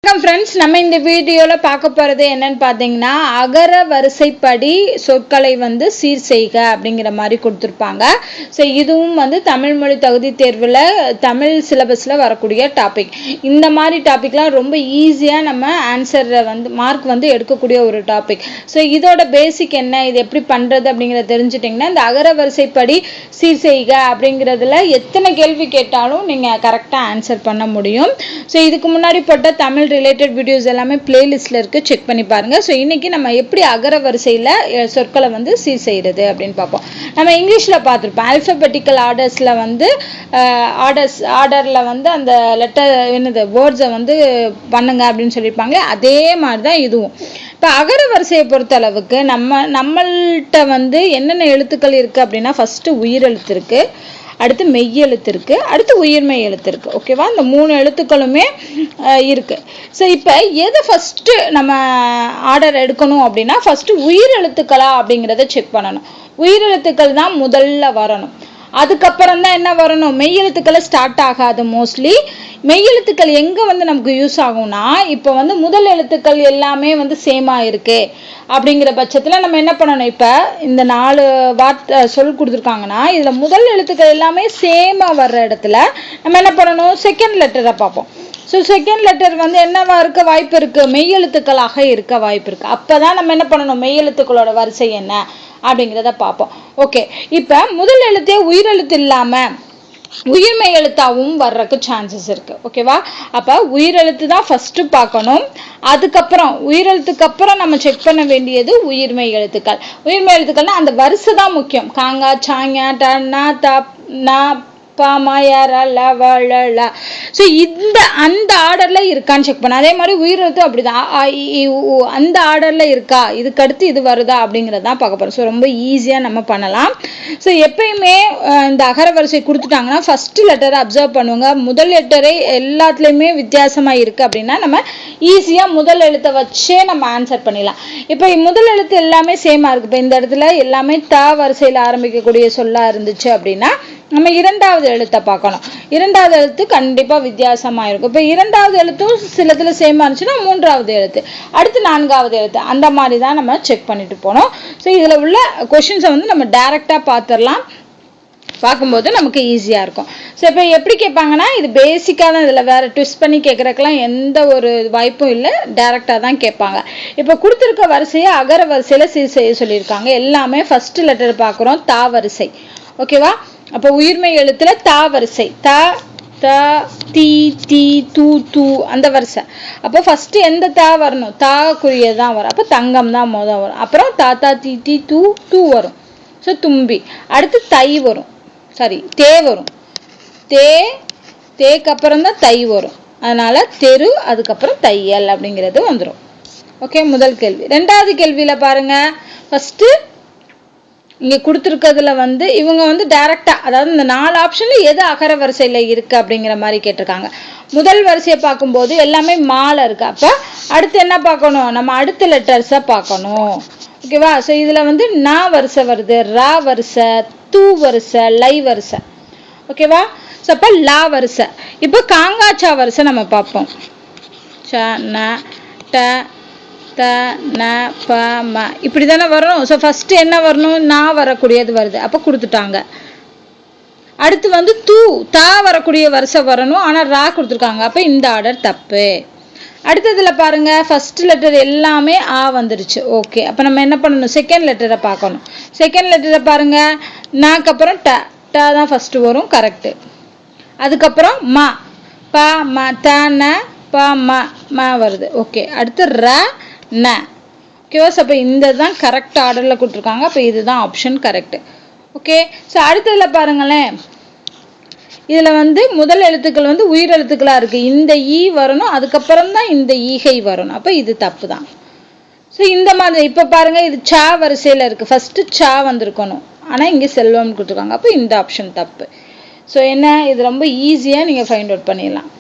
Friends, நம்ம இந்த வீடியோல பார்க்க போறது என்னன்னு பார்த்தீங்கன்னா, அகர வரிசைப்படி சொற்களை வந்து சீர் செய்க அப்படிங்கிற மாதிரி கொடுத்துருப்பாங்க. ஸோ இதுவும் வந்து தமிழ் மொழி தகுதி தேர்வில் தமிழ் சிலபஸில் வரக்கூடிய டாபிக். இந்த மாதிரி டாபிக்லாம் ரொம்ப ஈஸியாக நம்ம ஆன்சரை வந்து மார்க் வந்து எடுக்கக்கூடிய ஒரு டாபிக். ஸோ இதோட பேசிக் என்ன, இது எப்படி பண்ணுறது அப்படிங்கிறத தெரிஞ்சுட்டிங்கன்னா, இந்த அகர வரிசைப்படி சீர் செய்க அப்படிங்கிறதுல எத்தனை கேள்வி கேட்டாலும் நீங்கள் கரெக்டாக ஆன்சர் பண்ண முடியும். ஸோ இதுக்கு முன்னாடி போட்ட தமிழ் ரிலேட்டட் வீடியோஸ் எல்லாமே பிளேலிஸ்ட்ல இருக்கு, செக் பண்ணி பாருங்க. ஸோ இன்னைக்கு நம்ம எப்படி அகர வரிசையில் சொற்களை வந்து சீர் செய்யறது அப்படின்னு பார்ப்போம். நம்ம இங்கிலீஷ்ல பார்த்துருப்போம், ஆல்பபெட்டிக்கல் ஆர்டர்ஸ்ல வந்து ஆர்டர்ல வந்து அந்த லெட்டர் என்னது வேர்ட்ஸை வந்து பண்ணுங்க அப்படின்னு சொல்லியிருப்பாங்க. அதே மாதிரி தான் இதுவும். இப்போ அகர வரிசையை பொறுத்த அளவுக்கு நம்மள்கிட்ட வந்து என்னென்ன எழுத்துக்கள் இருக்கு அப்படின்னா, ஃபர்ஸ்ட் உயிரெழுத்து இருக்கு, அடுத்து மெய்யெழுத்து இருக்கு, அடுத்து உயிர்மெய் எழுத்து இருக்கு. ஓகேவா, இந்த 3 எழுத்துக்களுமே இருக்கு. ஸோ இப்போ எது ஃபர்ஸ்ட் நம்ம ஆர்டர் எடுக்கணும் அப்படின்னா, ஃபர்ஸ்ட் உயிரெழுத்துக்களா அப்படிங்கிறத செக் பண்ணணும். உயிரெழுத்துக்கள் தான் முதல்ல வரணும். அதுக்கப்புறம் தான் என்ன வரணும், மெய்யெழுத்துக்களை ஸ்டார்ட் ஆகாது. மோஸ்ட்லி மெய்யெழுத்துக்கள் எங்கே வந்து நமக்கு யூஸ் ஆகும்னா, இப்போ வந்து முதல் எழுத்துக்கள் எல்லாமே வந்து சேமாக இருக்கு அப்படிங்கிற பட்சத்தில் நம்ம என்ன பண்ணணும், இப்போ இந்த 4 வார்த்தை சொல் கொடுத்துருக்காங்கன்னா, இதில் முதல் எழுத்துக்கள் எல்லாமே சேமாக வர்ற இடத்துல நம்ம என்ன பண்ணணும், செகண்ட் லெட்டரை பார்ப்போம். ஸோ செகண்ட் லெட்டர் வந்து என்னவா இருக்க வாய்ப்பு இருக்குது, மெய்யெழுத்துக்களாக இருக்க வாய்ப்பு இருக்குது. அப்போ தான் நம்ம என்ன பண்ணணும், மெய்யெழுத்துக்களோட வரிசை என்ன அப்படிங்கிறத பார்ப்போம். ஓகே, இப்போ முதல் எழுத்தே உயிரெழுத்து இல்லாமல் உயிர்மெய் எழுத்தாவும் வர்றதுக்கு சான்சஸ் இருக்கு. ஓகேவா, அப்போ உயிரெழுத்து தான் ஃபர்ஸ்ட் பார்க்கணும். அதுக்கப்புறம் உயிரெழுத்துக்கு அப்புறம் நம்ம செக் பண்ண வேண்டியது உயிர்மெய் எழுத்துக்கள். உயிர்மெய் எழுத்துக்கள்னா அந்த வரிசை தான் முக்கியம். காங்கா சாங்கா டா தா நா ஸோ அந்த ஆர்டர்ல இருக்கான்னு செக் பண்ண. அதே மாதிரி உயிரெழுத்து அப்படிதான், அந்த ஆர்டர்ல இருக்கா, இதுக்கு அடுத்து இது வருதா அப்படிங்கிறதான் பார்க்க போறோம். ஸோ ரொம்ப ஈஸியா நம்ம பண்ணலாம். ஸோ எப்பயுமே இந்த அகர வரிசை கொடுத்துட்டாங்கன்னா ஃபர்ஸ்ட் லெட்டரை அப்சர்வ் பண்ணுவாங்க. முதல் லெட்டரே எல்லாத்துலேயுமே வித்தியாசமா இருக்கு அப்படின்னா நம்ம ஈஸியா முதல் எழுத்தை வச்சே நம்ம ஆன்சர் பண்ணிடலாம். இப்போ முதல் எழுத்து எல்லாமே சேமா இருக்கு. இப்போ இந்த இடத்துல எல்லாமே த வரிசையில் ஆரம்பிக்கக்கூடிய சொல்லா இருந்துச்சு அப்படின்னா நம்ம இரண்டாவது எழுத்தை பார்க்கணும். இரண்டாவது எழுத்து கண்டிப்பா வித்தியாசமா இருக்கும். இப்போ இரண்டாவது எழுத்தும் சிலத்துல சேமா இருந்துச்சுன்னா மூன்றாவது எழுத்து, அடுத்து நான்காவது எழுத்து, அந்த மாதிரி தான் நம்ம செக் பண்ணிட்டு போனோம். ஸோ இதுல உள்ள கொஸ்டின்ஸை வந்து நம்ம டைரக்டா பார்த்துடலாம். பார்க்கும்போது நமக்கு ஈஸியா இருக்கும். ஸோ இப்போ எப்படி கேட்பாங்கன்னா, இது பேசிக்காக தான், இதில் வேற ட்விஸ்ட் பண்ணி கேட்கறதுக்கெல்லாம் எந்த ஒரு வாய்ப்பும் இல்லை, டைரக்டா தான் கேட்பாங்க. இப்போ கொடுத்துருக்க வரிசையை அகர வரிசையில சீர் செய்ய சொல்லியிருக்காங்க. எல்லாமே ஃபர்ஸ்ட் லெட்டர் பார்க்குறோம், தா வரிசை. ஓகேவா, அப்போ உயிர்மெய் எழுத்துல தா வரிசை, த த தி தி து து அந்த வரிசை. அப்போ ஃபர்ஸ்ட் எந்த தா வரணும், தா குறியதான் வரும். அப்போ தங்கம் தான் மொதல் வரும். அப்புறம் தாத்தா தி தி து து வரும். ஸோ தும்பி. அடுத்து தை வரும், சாரி தே வரும். தேக்கு அப்புறம் தான் தை வரும். அதனால தெரு, அதுக்கப்புறம் தையல் அப்படிங்கிறது வந்துடும். ஓகே, முதல் கேள்வி. ரெண்டாவது கேள்வியில பாருங்க, ஃபர்ஸ்ட் இங்க கொடுத்துருக்கிறதுல வந்து இவங்க வந்து டைரக்டா, அதாவது இந்த 4 ஆப்ஷன்ல எது அகர வரிசையில இருக்கு அப்படிங்கிற மாதிரி கேட்டிருக்காங்க. முதல் வரிசையை பார்க்கும்போது எல்லாமே மாலை இருக்கு. அப்ப அடுத்து என்ன பார்க்கணும், நம்ம அடுத்த லெட்டர்ஸை பார்க்கணும். ஓகேவா, ஸோ இதுல வந்து நா வரிசை வருது, ரா வரிசை, தூ வரிசை, லை வரிசை. ஓகேவா, ஸோ அப்ப லா வரிசை. இப்போ காங்காச்சா வரிசை நம்ம பார்ப்போம். ச ந ட த ந ப ம இப்படி தானே வரும். ஸோ ஃபர்ஸ்ட் என்ன வரணும், நான் வரக்கூடியது வருது, அப்போ கொடுத்துட்டாங்க. அடுத்து வந்து தூ தா வரக்கூடிய வரிசை வரணும், ஆனால் ரா கொடுத்துருக்காங்க, அப்போ இந்த ஆர்டர் தப்பு. அடுத்ததுல பாருங்க, ஃபர்ஸ்ட் லெட்டர் எல்லாமே ஆ வந்துருச்சு. ஓகே, அப்போ நம்ம என்ன பண்ணணும், செகண்ட் லெட்டரை பார்க்கணும். செகண்ட் லெட்டரை பாருங்க, நாக்கு அப்புறம் ட ட தான் ஃபர்ஸ்ட் வரும், கரெக்ட். அதுக்கப்புறம் ம ப ம த ந ப ம ம வருது. ஓகே, அடுத்து ர ந. ஓகேவா, அப்போ இந்த தான் கரெக்ட் ஆர்டர்ல கொடுத்துருக்காங்க. அப்போ இதுதான் ஆப்ஷன் கரெக்ட். ஓகே, ஸோ அடுத்ததுல பாருங்களேன், இதுல வந்து முதல் எழுத்துக்கள் வந்து உயிர் எழுத்துக்களா இருக்கு. இந்த ஈ வரணும், அதுக்கப்புறம் தான் இந்த ஈகை வரணும். அப்போ இது தப்பு தான். ஸோ இந்த மாதிரி இப்போ பாருங்க, இது சா வரிசையில இருக்கு, ஃபர்ஸ்ட் சா வந்திருக்கணும், ஆனா இங்க செல்வம் கொடுத்துருக்காங்க. அப்போ இந்த ஆப்ஷன் தப்பு. ஸோ என்ன, இது ரொம்ப ஈஸியா நீங்க ஃபைண்ட் அவுட் பண்ணிடலாம்.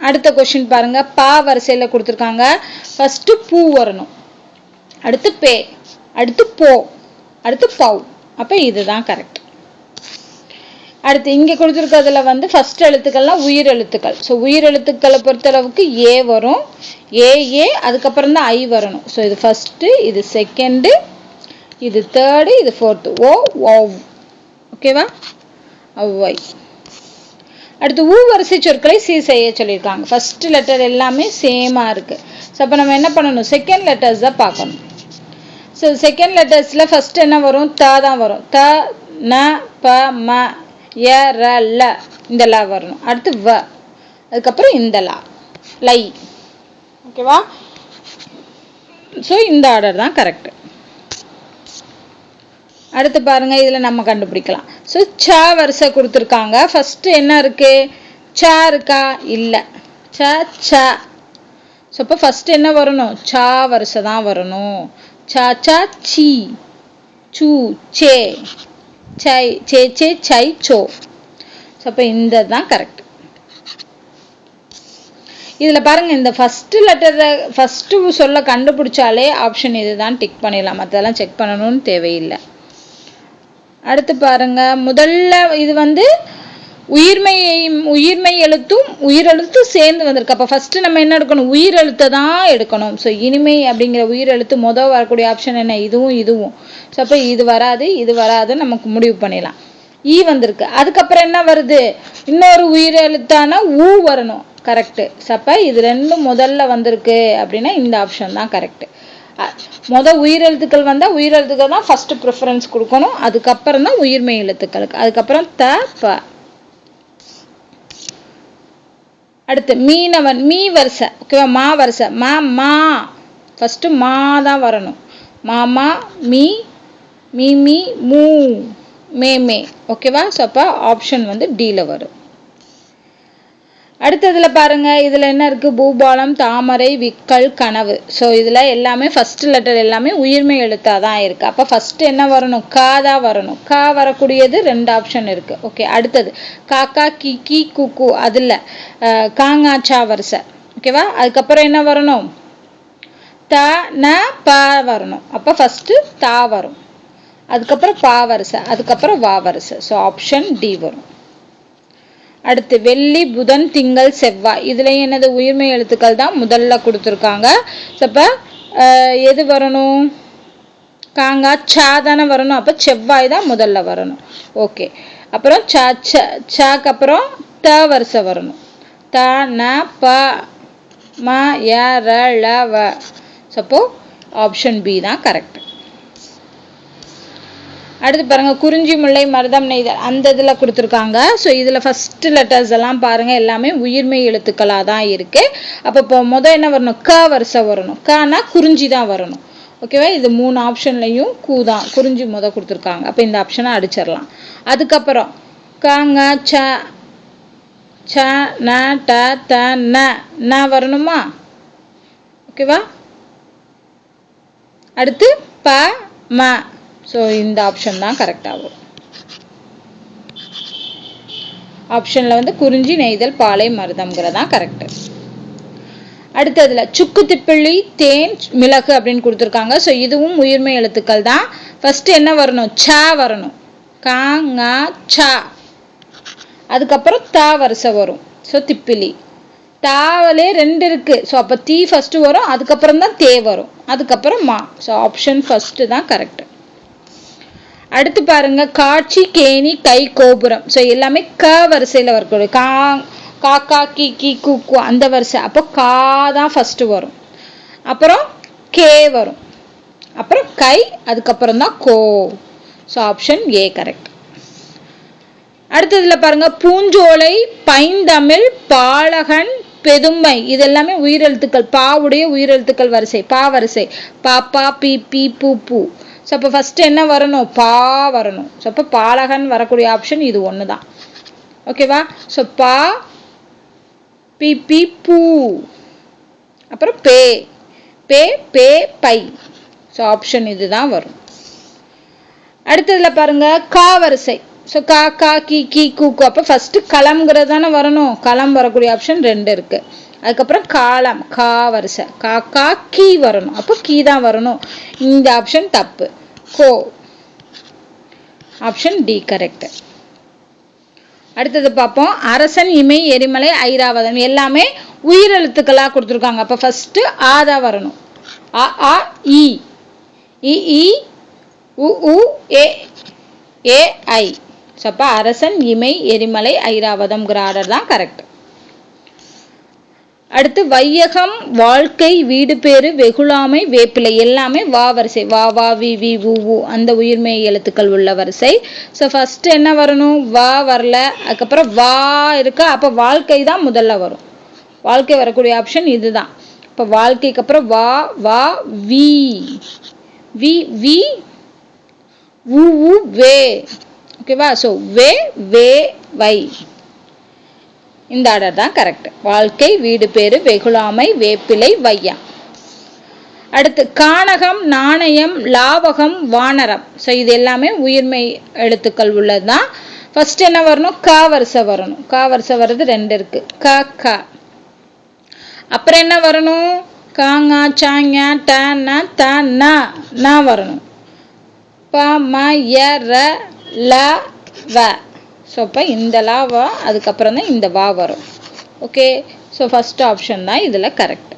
அடுத்த கொஸ்டின் பாருங்க, பா வரிசையில கொடுத்துருக்காங்க. ஃபர்ஸ்ட் பூ வரணும், அடுத்து பே, அடுத்து போ, அடுத்து பவ். அப்ப இதுதான் கரெக்ட். அடுத்து இங்கே கொடுத்துருக்கிறதுல வந்து ஃபர்ஸ்ட் எழுத்துக்கள்லாம் உயிர் எழுத்துக்கள். ஸோ உயிர் எழுத்துக்களை பொறுத்தளவுக்கு ஏ வரும், ஏ அதுக்கப்புறம் தான் ஐ வரணும். ஸோ இது ஃபர்ஸ்ட்டு, இது செகண்டு, இது தேர்டு, இது ஃபோர்த்து. ஓ ஓவ். ஓகேவா? ஒய். அடுத்து ஊ வரிசை சொற்களை சீர் செய்ய சொல்லியிருக்காங்க. ஃபர்ஸ்ட் லெட்டர் எல்லாமே சேமாக இருக்குது. ஸோ அப்போ நம்ம என்ன பண்ணணும், செகண்ட் லெட்டர்ஸ் தான் பார்க்கணும். ஸோ செகண்ட் லெட்டர்ஸில் ஃபர்ஸ்ட் என்ன வரும், த தான் வரும். த ந ப ம ய ர ல, இந்த ல வரணும். அடுத்து வ, அதுக்கப்புறம் இந்த லா, லை. ஓகேவா? ஸோ இந்த ஆர்டர் தான் கரெக்ட். அடுத்து பாருங்க, இதில் நம்ம கண்டுபிடிக்கலாம். ஸோ ச வரிசை கொடுத்துருக்காங்க. ஃபர்ஸ்ட் என்ன இருக்கு, ச இருக்கா, இல்லை, ச ச. ஸோ இப்போ ஃபர்ஸ்ட் என்ன வரணும், ச வரிசை தான் வரணும். ச ச சி, சு சே, சை சே சே சை சோ. ஸோ அப்போ இந்த தான் கரெக்ட். இதில் பாருங்க, இந்த ஃபர்ஸ்ட் லெட்டரை ஃபர்ஸ்ட் சொல்ல கண்டுபிடிச்சாலே ஆப்ஷன் இதுதான் டிக் பண்ணிடலாம், மற்றெல்லாம் செக் பண்ணணும்னு தேவையில்லை. அடுத்து பாருங்க, முதல்ல இது வந்து உயிர்மை எழுத்தும் உயிரெழுத்தும் சேர்ந்து வந்திருக்கு. அப்போ ஃபர்ஸ்ட் நம்ம என்ன எடுக்கணும், உயிரெழுத்தை தான் எடுக்கணும். ஸோ இனிமை அப்படிங்கிற உயிரெழுத்து முதல் வரக்கூடிய ஆப்ஷன் என்ன, இதுவும். ஸோ அப்போ இது வராது நமக்கு முடிவு பண்ணிடலாம். ஈ வந்திருக்கு, அதுக்கப்புறம் என்ன வருது, இன்னொரு உயிரெழுத்தான ஊ வரணும். கரெக்டு. ஸோ அப்போ இது ரெண்டும் முதல்ல வந்திருக்கு அப்படின்னா இந்த ஆப்ஷன் தான் கரெக்டு. உயிரெழுத்துக்கள் வந்தால் உயிரெழுத்துக்கள் தான் ஃபர்ஸ்ட் ப்ரிஃபரன்ஸ் கொடுக்கணும், அதுக்கப்புறம் தான் உயிர்மை எழுத்துக்களுக்கு, அதுக்கப்புறம் த ப. அடுத்து மீனவன், மீ வரிசை. ஓகேவா? மா வரிசை. மா ஃபர்ஸ்ட் மா தான் வரணும். மாமா, மீ, மீ மூ, மே. ஓகேவா? ஸோ அப்போ ஆப்ஷன் வந்து டில வரும். அடுத்ததுல பாருங்க, இதுல என்ன இருக்கு, பூபாலம், தாமரை, விக்கல், கனவு. ஸோ இதுல எல்லாமே ஃபர்ஸ்ட் லெட்டர் எல்லாமே உயிர்மை எழுத்தா தான் இருக்கு. அப்ப ஃபர்ஸ்ட் என்ன வரணும், கா தான் வரணும். கா வரக்கூடியது ரெண்டு ஆப்ஷன் இருக்கு. ஓகே. அடுத்தது காக்கா, கி குக்கு, அதுல காங்காச்சா வரிசை. ஓகேவா? அதுக்கப்புறம் என்ன வரணும், த ந ப வரணும். அப்ப ஃபர்ஸ்ட் தா வரும், அதுக்கப்புறம் பா வரிசை, அதுக்கப்புறம் வா வரிசை. ஸோ ஆப்ஷன் டி வரும். அடுத்து வெள்ளி, புதன், திங்கள், செவ்வாய். இதுலயும் என்னது, உயிர்மை எழுத்துக்கள் தான் முதல்ல கொடுத்துருக்காங்க. அப்ப எது வரணும், காங்கா சா தானே வரணும். அப்ப செவ்வாய் தான் முதல்ல வரணும். ஓகே. அப்புறம் சாக்கு அப்புறம் த வரிசை வரணும். த ந ப ம ய ர ல வ. அப்போ ஆப்ஷன் பி தான் கரெக்ட். அடுத்து பாருங்க, குறிஞ்சி, முல்லை, மருதம், நெய்தல், அந்த இதுல கொடுத்துருக்காங்க. ஸோ இதுல ஃபர்ஸ்ட் லெட்டர்ஸ் எல்லாம் பாருங்க எல்லாமே உயிர்மை எழுத்துக்களா தான் இருக்கு. அப்போ இப்போ என்ன வரணும், க வரிசை வரணும். கனா குறிஞ்சி தான் வரணும். ஓகேவா? இது மூணு ஆப்ஷன்லையும் கூதான், குறிஞ்சி கொடுத்துருக்காங்க. அப்போ இந்த ஆப்ஷனை அடிச்சிடலாம். அதுக்கப்புறம் காங்க ச ச ந ட த ந வரணுமா? ஓகேவா? அடுத்து ப ம. ஸோ இந்த ஆப்ஷன் தான் கரெக்டாக வரும். ஆப்ஷன்ல வந்து குறிஞ்சி, நெய்தல், பாலை, மருதம்ங்கிறதான் கரெக்ட். அடுத்ததுல சுக்கு, திப்பிள்ளி, தேன், மிளகு அப்படின்னு கொடுத்துருக்காங்க. ஸோ இதுவும் உயிர்மை எழுத்துக்கள் தான். ஃபர்ஸ்ட் என்ன வரணும், ச வரணும். காங்க ச, அதுக்கப்புறம் த வரிசை வரும். ஸோ திப்பிலி, தாவலே ரெண்டு இருக்கு. ஸோ அப்போ தீ ஃபர்ஸ்ட் வரும், அதுக்கப்புறம் தான் தே வரும், அதுக்கப்புறம் மா. ஸோ ஆப்ஷன் ஃபர்ஸ்ட் தான் கரெக்ட். அடுத்து பாருங்க, காட்சி, கேணி, கை, கோபுரம். ஸோ எல்லாமே க வரிசையில் வரக்கூடிய காக்கா, கி குக்கு, அந்த வரிசை. அப்போ கா தான் ஃபர்ஸ்ட் வரும், அப்புறம் கே வரும், அப்புறம் கை, அதுக்கப்புறம் தான் கோ. So option A correct. அடுத்ததுல பாருங்க, பூஞ்சோலை, பைந்தமிழ், பாலகன், பெதுமை. இது எல்லாமே உயிரெழுத்துக்கள், பாவுடைய உயிரெழுத்துக்கள் வரிசை, பா வரிசை. பாப்பா, பி பூ பூ. ஸோ அப்போ ஃபர்ஸ்ட் என்ன வரணும், பா வரணும். ஸோ அப்போ பாலகன் வரக்கூடிய ஆப்ஷன் இது ஒன்று தான். ஓகேவா? ஸோ பா, பி பூ, அப்புறம் பே பை. ஸோ ஆப்ஷன் இதுதான் வரும். அடுத்ததுல பாருங்க, கா வரிசை. ஸோ காக்கா, கி குக்கு. அப்போ ஃபர்ஸ்ட் களம்ங்கிறது தானே வரணும். களம் வரக்கூடிய ஆப்ஷன் ரெண்டு இருக்கு. அதுக்கப்புறம் காலம், கா வரிசை. காக்கா, கி வரணும். அப்போ கீ தான் வரணும். இந்த ஆப்ஷன் தப்பு. கோ. Option D correct. அடுத்தது பார்ப்போம். அரசன், இமை, எரிமலை, ஐராவதம் எல்லாமே உயிரெழுத்துக்களாக கொடுத்துருக்காங்க. அப்போ ஃபஸ்ட்டு ஆ தான் வரணும். அ ஆ இ இ உ உ ஏ ஏ ஐ. ஸோ அப்போ அரசன், இமை, எரிமலை, ஐராவதம்ங்கிற ஆர்டர் தான் கரெக்ட். அடுத்து வையகம், வாழ்க்கை, வீடு பேரு, வெகுளாமை, வேப்பிலை எல்லாமே வா வரிசை. வா வா வி வி உ அந்த உயிர்மெய் எழுத்துக்கள் உள்ள வரிசை. ஸோ ஃபர்ஸ்ட் என்ன வரணும்? வா வரல, அதுக்கப்புறம் வா இருக்கு. அப்போ வாழ்க்கை தான் முதல்ல வரும். வாழ்க்கை வரக்கூடிய ஆப்ஷன் இதுதான். இப்போ வாழ்க்கைக்கு அப்புறம் வா வா வி வி வி உ வே. ஓகேவா? ஸோ வே வே வை இந்த ஆர்டர் தான் கரெக்ட். வாழ்க்கை, வீடு பேரு, வெகுளாமை, வேப்பிலை, வையம். அடுத்து கானகம், நாணயம், லாவகம், வானரம். ஸோ இது எல்லாமே உயிர்மெய் எழுத்துக்கள் உள்ளது தான். ஃபர்ஸ்ட் என்ன வரணும்? க வரிசை வரணும். க வரிசை வர்றது 2 இருக்கு. க க. அப்புறம் என்ன வரணும்? காங்க, சாங்க, ட ந த ந வரணும். ப ம ய ர ல வ. ஸோ இப்போ இந்த லா வா, அதுக்கப்புறம் தான் இந்த வா வரும். ஓகே, ஸோ ஃபர்ஸ்ட் ஆப்ஷன் தான் இதில் கரெக்ட்.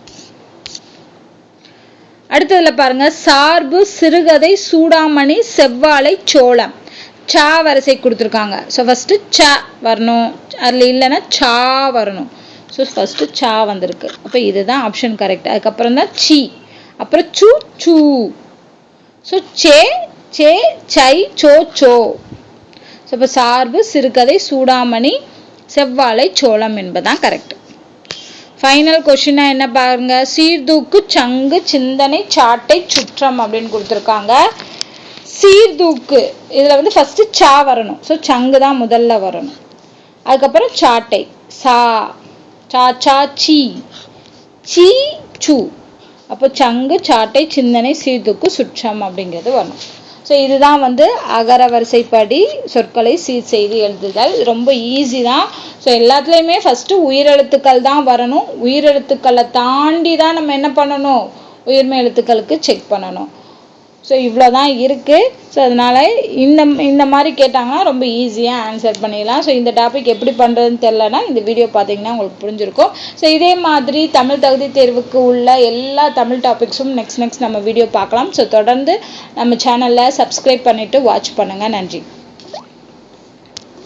அடுத்ததில் பாருங்க, சார்பு, சிறுகதை, சூடாமணி, செவ்வாழை, சோளம். சா வரிசை கொடுத்துருக்காங்க. ஸோ ஃபர்ஸ்ட் ச வரணும். அதில் இல்லைன்னா சா வரணும். ஸோ ஃபர்ஸ்ட் சா வந்திருக்கு. அப்போ இதுதான் ஆப்ஷன் கரெக்ட். அதுக்கப்புறம் தான் சி, அப்புறம் சு சூ. ஸோ சே சே சை சோ சோ. ஸோ இப்போ சார்பு, சிறுகதை, சூடாமணி, செவ்வாழை, சோளம் என்பதான் கரெக்ட். ஃபைனல் கொஸ்டினா என்ன பாருங்க, சீர்தூக்கு, சங்கு, சிந்தனை, சாட்டை, சுற்றம் அப்படின்னு கொடுத்துருக்காங்க. சீர்தூக்கு இதில் வந்து ஃபர்ஸ்ட் சா வரணும். ஸோ சங்கு தான் முதல்ல வரணும். அதுக்கப்புறம் சாட்டை சா சா சா சி சி சு. அப்போ சங்கு, சாட்டை, சிந்தனை, சீர்தூக்கு, சுற்றம் அப்படிங்கிறது வரணும். ஸோ இதுதான் வந்து அகர வரிசைப்படி சொற்களை சீர் செய்து எழுதுதல். ரொம்ப ஈஸி தான். ஸோ எல்லாத்துலேயுமே ஃபஸ்ட்டு உயிரெழுத்துக்கள் தான் வரணும். உயிரெழுத்துக்களை தாண்டி தான் நம்ம என்ன பண்ணணும்? உயிர்மெய் எழுத்துக்களுக்கு செக் பண்ணணும். ஸோ இவ்வளோ தான் இருக்குது. ஸோ அதனால் இந்த மாதிரி கேட்டாங்கன்னா ரொம்ப ஈஸியாக ஆன்சர் பண்ணிடலாம். ஸோ இந்த டாபிக் எப்படி பண்ணுறதுன்னு தெரிலனா இந்த வீடியோ பார்த்தீங்கன்னா உங்களுக்கு புரிஞ்சிருக்கும். ஸோ இதே மாதிரி தமிழ் தகுதி தேர்வுக்கு உள்ள எல்லா தமிழ் டாபிக்ஸும் நெக்ஸ்ட் நம்ம வீடியோ பார்க்கலாம். ஸோ தொடர்ந்து நம்ம சேனலில் சப்ஸ்கிரைப் பண்ணிவிட்டு வாட்ச் பண்ணுங்கள். நன்றி.